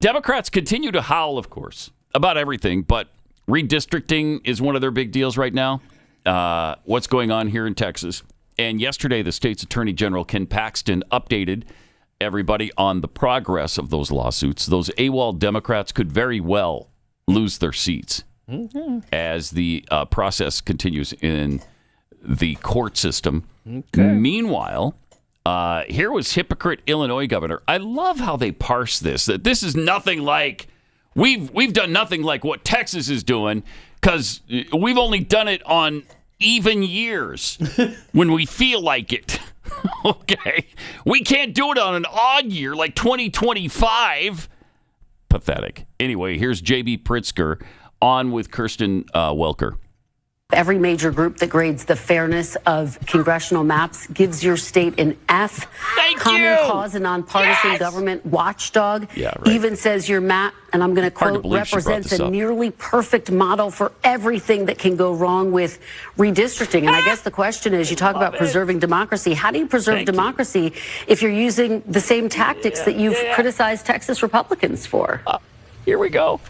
Democrats continue to howl, of course, about everything, but redistricting is one of their big deals right now. What's going on here in Texas. And yesterday, the state's Attorney General, Ken Paxton, updated everybody on the progress of those lawsuits. Those AWOL Democrats could very well lose their seats as the process continues in the court system. Okay. Meanwhile, here was hypocrite Illinois governor. I love how they parse this, that this is nothing like, we've done nothing like what Texas is doing because we've only done it on even years when we feel like it. Okay. We can't do it on an odd year like 2025. Pathetic. Anyway, here's JB Pritzker on with Kirsten Welker. Every major group that grades the fairness of congressional maps gives your state an F. Thank Common you. Cause, a nonpartisan government watchdog, even says your map, and I'm going to quote, represents a nearly perfect model for everything that can go wrong with redistricting. And I guess the question is, you talk about preserving democracy. How do you preserve democracy if you're using the same tactics that you've criticized Texas Republicans for? Here we go.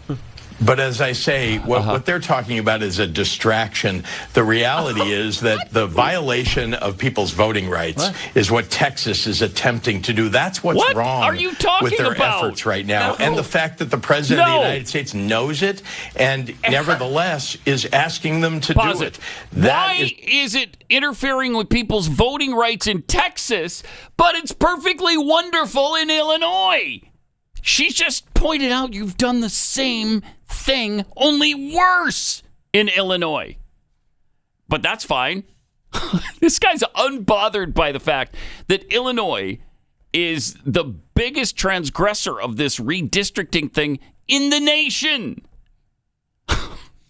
But as I say, what they're talking about is a distraction. The reality is that the violation of people's voting rights is what Texas is attempting to do. That's what's wrong with their efforts right now. And the fact that the president of the United States knows it and nevertheless is asking them to do it. Why is it interfering with people's voting rights in Texas, but it's perfectly wonderful in Illinois? She just pointed out you've done the same thing, only worse in Illinois. But that's fine. This guy's unbothered by the fact that Illinois is the biggest transgressor of this redistricting thing in the nation.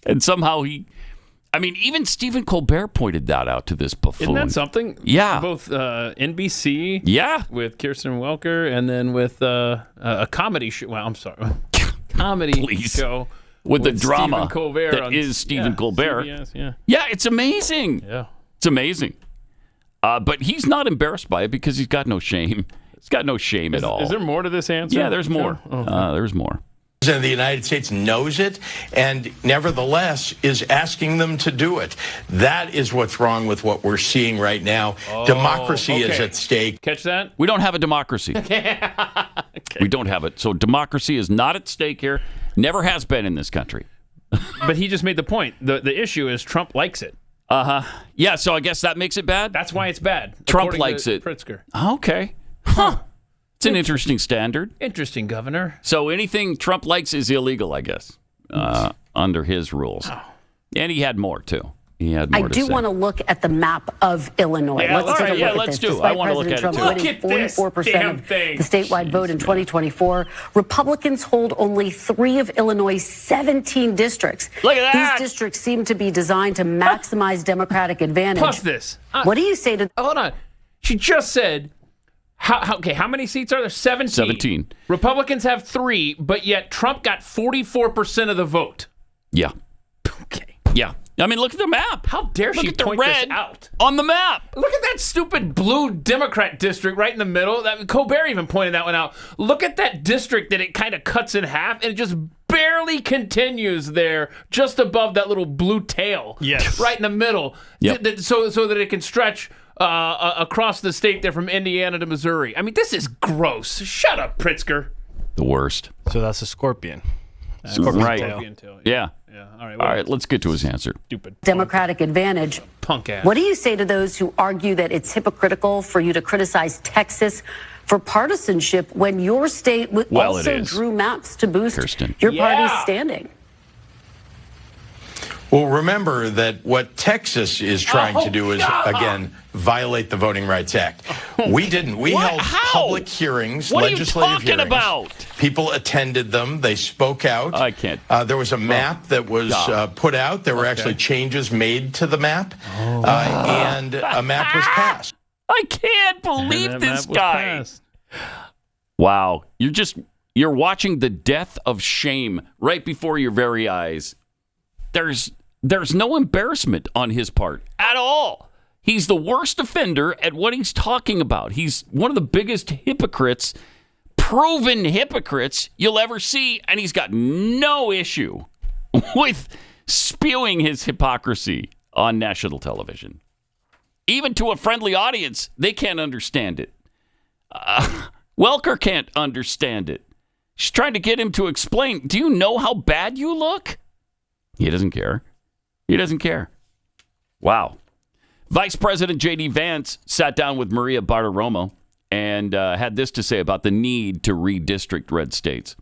And somehow even Stephen Colbert pointed that out to this buffoon. Isn't that something? Yeah. Both NBC with Kirsten Welker and then with a comedy show. Well, I'm sorry. Comedy show. With the drama Stephen Colbert that is Stephen Colbert. CBS, yeah, it's amazing. Yeah. It's amazing. But he's not embarrassed by it because he's got no shame. He's got no shame at all. Is there more to this answer? Yeah, there's more. There's more. The president of the United States knows it and nevertheless is asking them to do it. That is what's wrong with what we're seeing right now. Democracy is at stake. Catch that? We don't have a democracy. We don't have it. So democracy is not at stake here. Never has been in this country. But he just made the point. The issue is Trump likes it. Yeah, so I guess that makes it bad? That's why it's bad. Trump likes it. Pritzker. Okay. Huh. It's an interesting standard. Interesting, Governor. So anything Trump likes is illegal, I guess, under his rules. And he had more, too. He had more I do want to look at the map of Illinois. Let's take a look at this. I want to look at it, too. Winning 44% of the statewide vote in 2024, Republicans hold only 3 of Illinois' 17 districts. Look at that. These districts seem to be designed to maximize Democratic advantage. Plus this. What do you say to... Hold on. She just said... How many seats are there? 17. 17. Republicans have 3, but yet Trump got 44% of the vote. Yeah. Okay. Yeah. I mean, look at the map. How dare she point this out? On the map. Look at that stupid blue Democrat district right in the middle. Colbert even pointed that one out. Look at that district that it kind of cuts in half and it just barely continues there just above that little blue tail. Yes. Right in the middle. Yep. So that it can stretch across the state there from Indiana to Missouri. I mean, this is gross. Shut up, Pritzker. The worst. So that's a scorpion. Right. Scorpion tail. Yeah. All right, let's get to his answer. Stupid. Democratic advantage. Punk ass. What do you say to those who argue that it's hypocritical for you to criticize Texas for partisanship when your state also drew maps to boost your party's standing? Well, remember that what Texas is trying to do is, again, violate the Voting Rights Act. We didn't. We held public hearings, legislative hearings. About? People attended them. They spoke out. I can't. There was a map that was put out. There were actually changes made to the map, and a map was passed. I can't believe this guy. Wow. You're watching the death of shame right before your very eyes. There's no embarrassment on his part at all. He's the worst offender at what he's talking about. He's one of the biggest hypocrites proven hypocrites you'll ever see, and he's got no issue with spewing his hypocrisy on national television. Even to a friendly audience, they can't understand it. Welker can't understand it. She's trying to get him to explain, do you know how bad you look? He doesn't care. He doesn't care. Wow. Vice President J.D. Vance sat down with Maria Bartiromo and had this to say about the need to redistrict red states.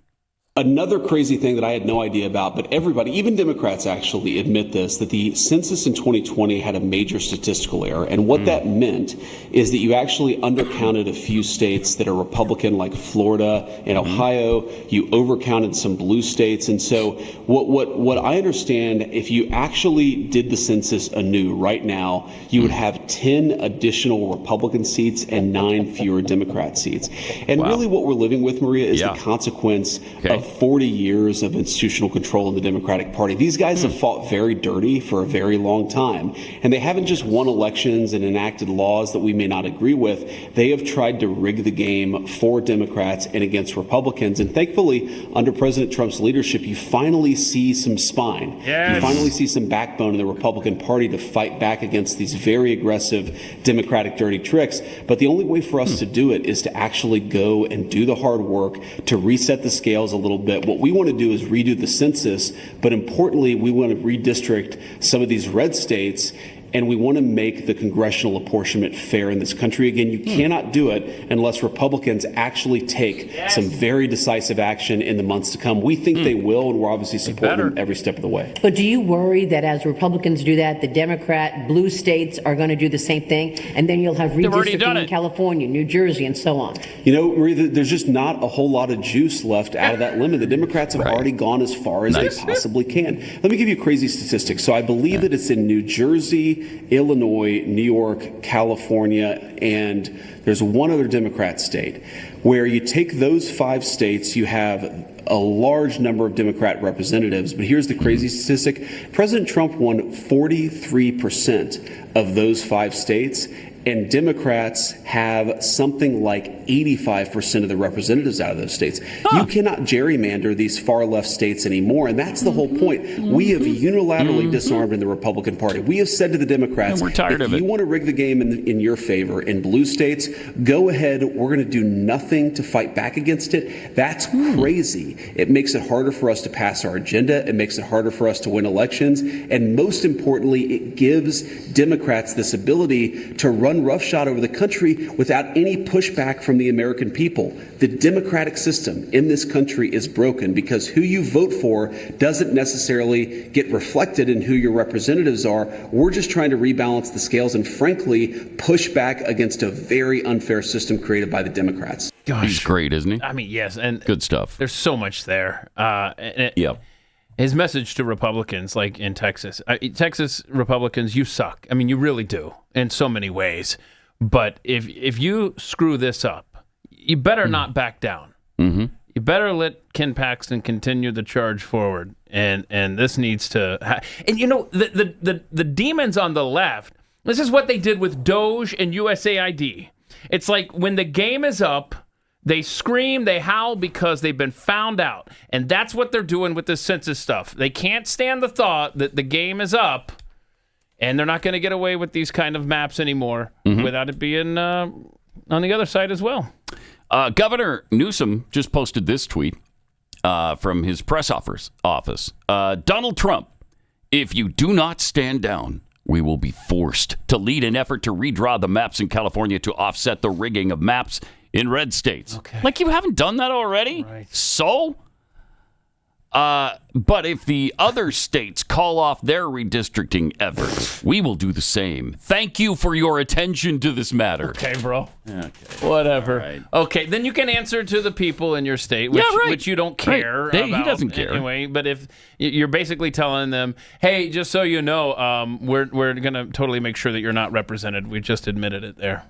Another crazy thing that I had no idea about, but everybody, even Democrats actually admit this, that the census in 2020 had a major statistical error. And what that meant is that you actually undercounted a few states that are Republican, like Florida and Ohio. You overcounted some blue states. And so what I understand, if you actually did the census anew right now, you would have 10 additional Republican seats and 9 fewer Democrat seats. And really what we're living with, Maria, is the consequence of 40 years of institutional control in the Democratic Party. These guys have fought very dirty for a very long time, and they haven't just won elections and enacted laws that we may not agree with. They have tried to rig the game for Democrats and against Republicans. And thankfully, under President Trump's leadership, you finally see some spine. You finally see some backbone in the Republican Party to fight back against these very aggressive Democratic dirty tricks. But the only way for us to do it is to actually go and do the hard work to reset the scales a little bit. What we want to do is redo the census, but importantly, we want to redistrict some of these red states, and we want to make the congressional apportionment fair in this country. Again, you cannot do it unless Republicans actually take some very decisive action in the months to come. We think they will, and we're obviously supporting them every step of the way. But do you worry that as Republicans do that, the Democrat blue states are going to do the same thing, and then you'll have redistricting in California, New Jersey, and so on? You know, Maria, there's just not a whole lot of juice left out of that lemon. The Democrats have already gone as far as they possibly can. Let me give you a crazy statistic. So I believe that it's in New Jersey, Illinois, New York, California, and there's one other Democrat state where you take those 5 states, you have a large number of Democrat representatives. But here's the crazy statistic. President Trump won 43% of those 5 states, and Democrats have something like 85% of the representatives out of those states. You cannot gerrymander these far left states anymore, and that's the whole point. We have unilaterally disarmed in the Republican Party. We have said to the Democrats, we're tired if you want to rig the game in your favor in blue states, go ahead. We're going to do nothing to fight back against it. That's crazy. It makes it harder for us to pass our agenda. It makes it harder for us to win elections. And most importantly, it gives Democrats this ability to run roughshod over the country without any pushback from the American people. The democratic system in this country is broken because who you vote for doesn't necessarily get reflected in who your representatives are. We're just trying to rebalance the scales and, frankly, push back against a very unfair system created by the Democrats. Gosh. He's great, isn't he? I mean, yes, and good stuff. There's so much there. His message to Republicans, like in Texas, Texas Republicans, you suck. I mean, you really do in so many ways. But if you screw this up, you better not back down. You better let Ken Paxton continue the charge forward. And this needs to. And you know, the demons on the left. This is what they did with Doge and USAID. It's like when the game is up, they scream, they howl because they've been found out. And that's what they're doing with this census stuff. They can't stand the thought that the game is up and they're not going to get away with these kind of maps anymore without it being on the other side as well. Governor Newsom just posted this tweet from his press office. Donald Trump, if you do not stand down, we will be forced to lead an effort to redraw the maps in California to offset the rigging of maps in red states. Okay. Like you haven't done that already? Right. So? But if the other states call off their redistricting efforts, we will do the same. Thank you for your attention to this matter. Okay, bro. Okay. Whatever. Right. Okay, then you can answer to the people in your state, which you don't care about. He doesn't care. Anyway, but if you're basically telling them, hey, just so you know, we're going to totally make sure that you're not represented. We just admitted it there.